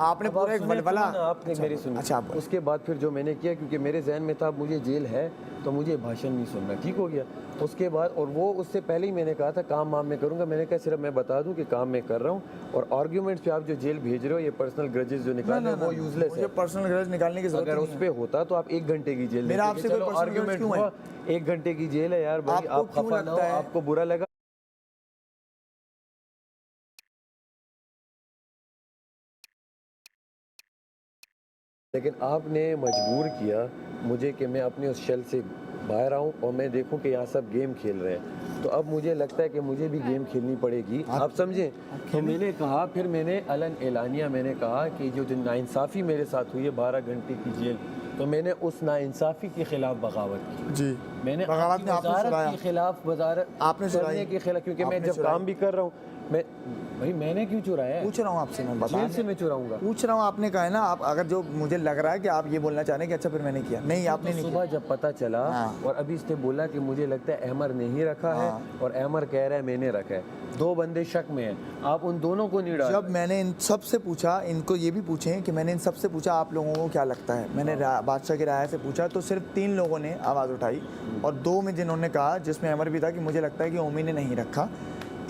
आपने पूरा एक बलबला आपने मेरी सुनी। अच्छा, उसके बाद फिर जो मैंने किया, क्योंकि मेरे जहन में था मुझे जेल है तो मुझे भाषण नहीं सुनना, ठीक हो गया। उसके बाद और वो उससे पहले ही मैंने कहा था काम वाम में करूँगा। मैंने कहा सिर्फ मैं बता दूं कि काम में कर रहा हूँ, और आर्ग्यूमेंट्स पे आप जो जेल भेज रहे हो, ये पर्सनल ग्रजेस जो निकाल रहे हो वो यूजलेस है। मुझे पर्सनल ग्रज निकालने की जरूरत अगर नहीं उस है। पे होता तो आप 1 घंटे की जेल मेरा देते। आपसे कोई चलो personal grudge आर्ग्यूमेंट क्यों है? हुआ, 1 घंटे की जेल है यार भाई, आपको आप क्यों खफा ना हो, लगता है? आपको बुरा लगा, लेकिन आपने मजबूर किया मुझे कि मैं अपने उस शेल से बाहर आऊँ और मैं देखूं कि यहाँ सब गेम खेल रहे हैं। तो अब मुझे लगता है कि मुझे भी गेम खेलनी पड़ेगी, आप समझें। तो मैंने कहा, फिर मैंने अलन एलानिया मैंने कहा कि जो नाइंसाफ़ी मेरे साथ हुई है 12 घंटे की जेल, तो मैंने उस नाइंसाफ़ी के खिलाफ बगावत की जी, मैंने बगावत में आपने वजारत चुराया। के खिलाफ वजारत आपने चुराई। करने के खिलाफ, क्योंकि मैं आपने जब चुराई। काम भी कर रहा हूँ मैं भाई, मैंने क्यों चुराया है? पूछ रहा हूँ आपसे, मैं बता जेल से मैं चुराऊंगा? पूछ रहा हूँ। आपने कहा है ना, आप अगर जो मुझे लग रहा है कि आप ये बोलना चाह रहे हैं कि अच्छा फिर मैंने किया, नहीं आपने नहीं सुबह किया। जब पता चला हाँ। और अभी इसने बोला कि मुझे लगता है अहमर ने ही रखा है, और अहमर कह रहा है मैंने रखा है। 2 बंदे शक में हैं, आप उन दोनों को नहीं डाल। जब मैंने इन सब से पूछा, इनको ये भी पूछें कि मैंने इन सब से पूछा आप लोगों को क्या लगता है, मैंने बादशाह की राय से पूछा तो सिर्फ 3 लोगों ने आवाज़ उठाई, और 2 में जिन्होंने कहा, जिसमें अमर भी था, कि मुझे लगता है कि ओमी ने नहीं रखा।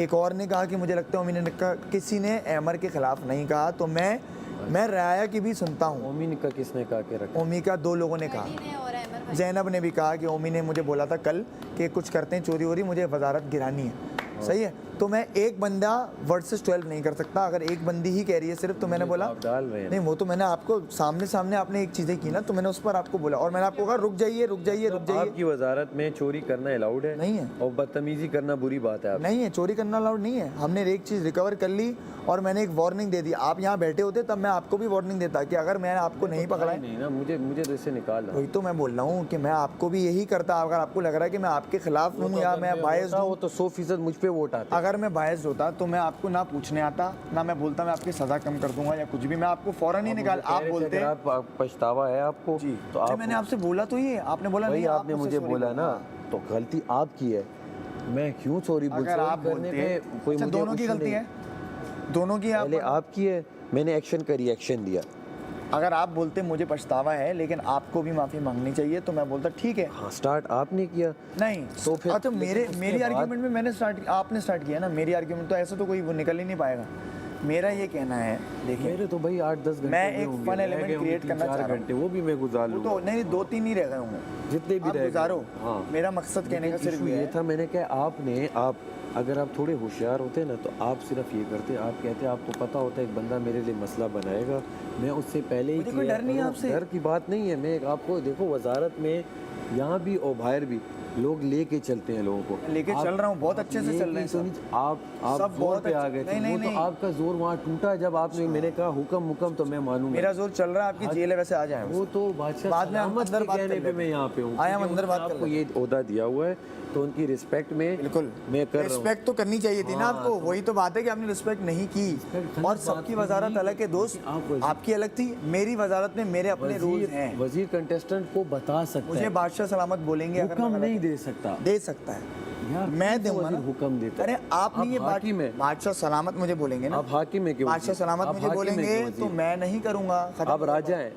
एक और ने कहा कि मुझे लगता है ओमी ने रखा। किसी ने अमर के खिलाफ नहीं कहा। तो मैं राया की भी सुनता हूँ। ओमी का किसने कहा के रखा? ओमी का 2 लोगों ने कहा। जैनब ने भी कहा कि ओमी ने मुझे बोला था कल कि कुछ करते हैं चोरी वोरी, मुझे वजारत गिरानी है। सही है, तो मैं एक बंदा वर्सेस 12 नहीं कर सकता। अगर एक बंदी ही कह रही है सिर्फ, तो मैंने बोला आप डाल रहे हैं। नहीं, वो तो मैंने आपको सामने आपने एक चीज़ें की ना, तो मैंने उस पर आपको बोला, और मैंने आपको कहा रुक जाइए रुक जाइए रुक जाइए। आपकी वजारत में चोरी करना अलाउड है? नहीं है। और बदतमीजी करना बुरी बात है? नहीं है, चोरी करना अलाउड नहीं है। हमने एक चीज़ रिकवर कर ली, और मैंने एक वार्निंग दे दी। आप यहाँ बैठे होते तब मैं आपको भी वार्निंग देता कि अगर मैं आपको नहीं पकड़ा है, नहीं ना, मुझे तो इससे निकाल रहा। वही तो मैं बोल रहा हूँ कि मैं आपको भी यही करता। अगर आपको लग रहा है कि मैं आपके खिलाफ हूँ या मैं बायस्ड हूँ, वो तो 100% मुझ पे वोट आता। अगर मैं बायस्ड होता तो मैं आपको ना पूछने आता, ना मैं बोलता मैं आपकी सज़ा कम कर दूंगा या कुछ भी, मैं आपको फौरन ही निकाल। आप बोलते आप पछतावा है आपको जी, तो आप, मैंने आपसे बोला तो ये आपने बोला वही नहीं, आपने मुझे बोला ना, तो गलती आपकी है, मैं क्यों सॉरी बोल? अगर आप बोलते कोई अच्छा, मुझे दोनों की गलती है, दोनों की। पहले आपकी है, मैंने एक्शन का रिएक्शन दिया। अगर आप बोलते मुझे पछतावा है लेकिन आपको भी माफ़ी मांगनी चाहिए, तो मैं बोलता ठीक है। हाँ, स्टार्ट आपने किया। नहीं तो फिर अच्छा, मेरी आर्ग्यूमेंट में मैंने आपने स्टार्ट किया ना मेरी आर्ग्यूमेंट, तो ऐसा तो कोई वो निकल ही नहीं पाएगा। मेरा ये कहना है, देखिए मेरे तो भाई 8-10 घंटे मैं एक फन एलिमेंट क्रिएट करना चाह रहा हूँ। घंटे वो भी मैं गुजार लूँ, तो नहीं 2-3 नहीं रह गए होंगे, जितने भी आप रह गए। गुजारो। हाँ, मेरा मकसद कहने का सिर्फ ये था, मैंने कहा आप अगर आप थोड़े होशियार होते ना, तो आप सिर्फ ये करते, आप कहते आपको पता होता है एक बंदा मेरे लिए मसला बनाएगा, मैं उससे पहले ही कोई डर नहीं है आपसे। डर की बात नहीं है। मैं आपको देखो, वजारत में यहाँ भी और बाहर भी लोग लेके चलते हैं लोगों को। लेके चल रहा हूँ, बहुत अच्छे से चल रहे हैं सब। आप सब जोर बहुत पे आ गए थे। नहीं, वो तो आपका जोर वहाँ टूटा जब आपने, मैंने कहा हुक्म तो मैं मानूंगा। मेरा जोर चल रहा है, आपकी जेल है, वैसे आ जाए। वो तो बादशाह बाद में हम सलामत अंदर के बात कहने कर पे लेते मैं यहाँ पे हूँ, आया हम अंदर बात कर आपको ये ओहदा दिया हुआ है, तो उनकी रिस्पेक्ट में बिल्कुल मैं कर रहा हूँ। रिस्पेक्ट तो करनी चाहिए थी ना आपको। वही तो बात है कि आपने रिस्पेक्ट नहीं की, और सबकी वजारत अलग है दोस्त, आपकी अलग थी, मेरी वजारत में मेरे अपने रूल्स हैं। वजीर कंटेस्टेंट को बता सकता मुझे है, बादशाह सलामत बोलेंगे, अगर हुक्म मैं नहीं दे सकता। दे सकता है, यार, मैं दूंगा ना। हुक्म देता। अरे आप नहीं, ये हाकिम है, बादशाह सलामत मुझे बोलेंगे ना, आप हाकिम है क्यों? बादशाह सलामत मुझे बोलेंगे तो मैं नहीं करूँगा। आप राजा हैं?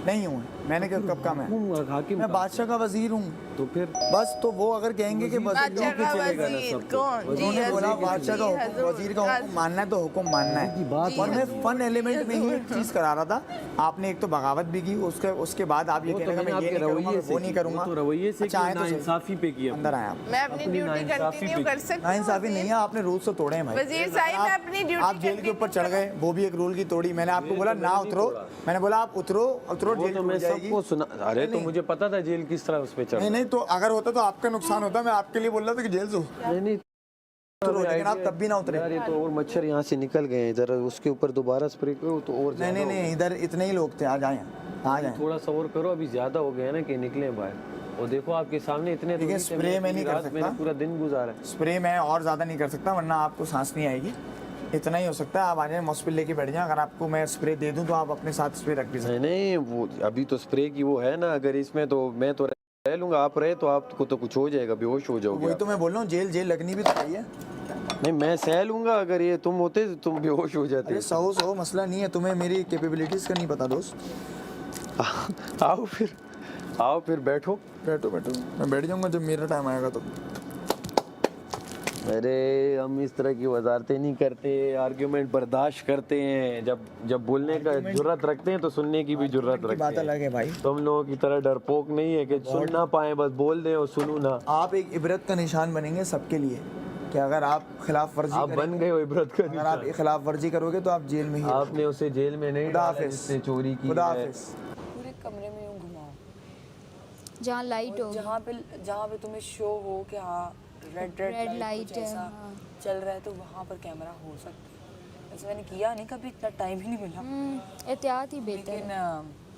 नहीं हूँ मैंने, कब का मैं हाकिम, मैं बादशाह का वजीर हूँ। तो फिर बस, तो वो अगर कहेंगे कि बादशाह का वजीर कौन? जी उन्होंने बोला हजूर, बादशाह का जी हुक्म, हजूर, वजीर का हुक्म मानना है तो हुक्म मानना है। और मैं फन एलिमेंट में ही एक चीज़ करा रहा था। आपने एक तो बगावत भी की, उसके बाद आप ये कहने का मैं ये नहीं करूँगा, वो नहीं करूँगा, तो रवैये से अच्छा, आए तो सही। नाइंसाफी पे किया। अंदर आया आप। मैं अपनी ड्यूटी कंटिन्यू कर सकती हूँ? नाइंसाफी नहीं है, आपने रूल्स तो तोड़े हैं भाई। वजीर साहब, मैं अपनी ड्यूटी आप जेल के ऊपर चढ़ गए, वो भी एक रूल की तोड़ी। मैंने आपको बोला ना उतरो, मैंने बोला आप उतरो जेल तो टूट मैं जाएगी। सबको सुना, अरे तो मुझे पता था जेल किस तरह उस पे चढ़। नहीं, तो अगर होता तो आपका नुकसान होता। मैं आपके लिए बोल रहा था कि जेल से नहीं, लेकिन आप तब भी ना उतरे। यार ये तो और मच्छर यहाँ से निकल गए हैं, जरा उसके ऊपर दोबारा स्प्रे करो तो और नहीं, इधर इतने ही लोग थे, आ जाए आ जाए। थोड़ा सा और करो, अभी ज्यादा हो गया ना कि निकले बाहर। और देखो आपके सामने इतने देखिए, स्प्रे मैं नहीं कर सकता, मैंने पूरा दिन गुजारा। स्प्रे मैं और ज़्यादा नहीं कर सकता, वरना आपको सांस नहीं आएगी। इतना ही हो सकता है, आप आ जाए हॉस्पिटल लेके बैठ जाएं। अगर आपको मैं स्प्रे दे दूं तो आप अपने साथ स्प्रे रख भी सकते। नहीं, वो अभी तो स्प्रे की वो है ना, अगर इसमें तो मैं तो रह लूंगा, आप रहे तो आपको तो कुछ हो जाएगा, बेहोश हो जाओगे। वही तो मैं बोल रहा हूँ, जेल लगनी भी तो चाहिए। नहीं मैं सह लूंगा, अगर ये तुम होते तो तुम बेहोश हो जाते। अरे सहो मसला नहीं है, तुम्हें मेरी कैपेबिलिटीज़ का नहीं पता दोस्त। आओ फिर बैठो। बैठो मैं बैठ जाऊंगा जब मेरा टाइम आएगा तो। अरे हम इस तरह की वजारतें नहीं करते, आर्ग्यूमेंट बर्दाश्त करते हैं। जब बोलने का जुर्रत रखते हैं तो सुनने की भी जुर्रत बात रखते अलग हैं। है भाई। तुम लोगों की तरह डरपोक नहीं है कि सुन ना पाए, बस बोल दें और सुनू ना। आप एक इबरत का निशान बनेंगे सबके लिए कि अगर आप खिलाफ वर्जी आप बन गए हो इबरत का अगर आप खिलाफ वर्जी करोगे तो आप जेल में ही। आपने उसे जेल में नहीं खुदा डाला हाफिज। जिसने चोरी की खुदा है। हाफिज। पूरे कमरे में यूं घुमाओ जहाँ लाइट हो, जहाँ पे तुम्हें शो हो कि हाँ रेड Red light लाइट है, ऐसा हाँ। चल रहा है, तो वहाँ पर कैमरा हो सकता है। वैसे मैंने किया नहीं कभी, इतना टाइम ही नहीं मिला। एहतियात ही बेहतर लेकिन है।